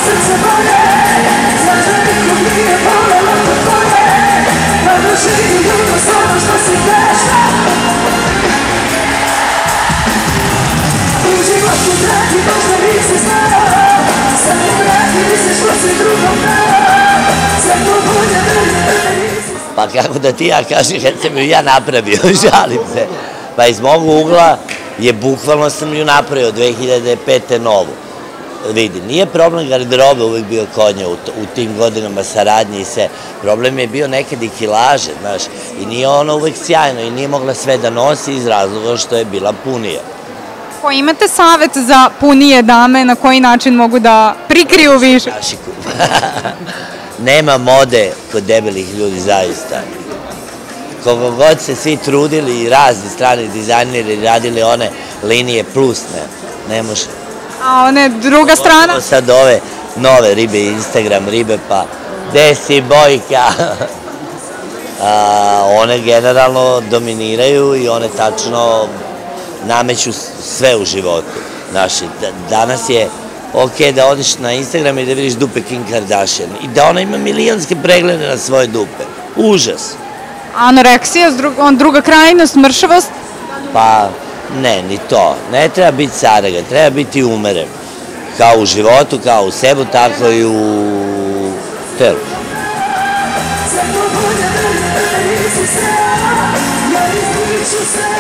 srce bolje, znaš da nikom nije voljela po tvoje, pa doživi ljubav s ono što si tešna. U životu dragi možda nisi znao, sad mi vrati misliš što si drugom dao, sve to bolje nisi. Pa kako da ti ja kažem kad sam ju ja napravio, žalim se. Pa iz mog ugla je bukvalno sam ju napravio 2005. novu. Vidi, nije problem garderobe uvijek bio konja u tim godinama saradnje i sve. Problem je bio nekad i kilaže, znaš, i nije ona uvijek sjajno i nije mogla sve da nosi iz razloga što je bila punija. Ko imate savjet za punije dame, na koji način mogu da prikriju više? Nema mode kod debelih ljudi, zaista. Koliko god se svi trudili i razni strani dizajneri radili one linije plus, ne može. A one druga strana? Sad ove nove ribe, Instagram ribe, pa gde si Bojka? One generalno dominiraju i one tačno nameću sve u životu. Danas je ok da odiš na Instagram i da vidiš dupe Kim Kardashian i da ona ima milijonske preglede na svoje dupe. Užas. Anoreksija, druga krajnost, mršavost? Pa ne, ni to. Ne treba biti saraga, treba biti umeren. Kao u životu, kao u sebu, tako i u telu. Sve to bolje nisi sve, ja izgubit ću sve.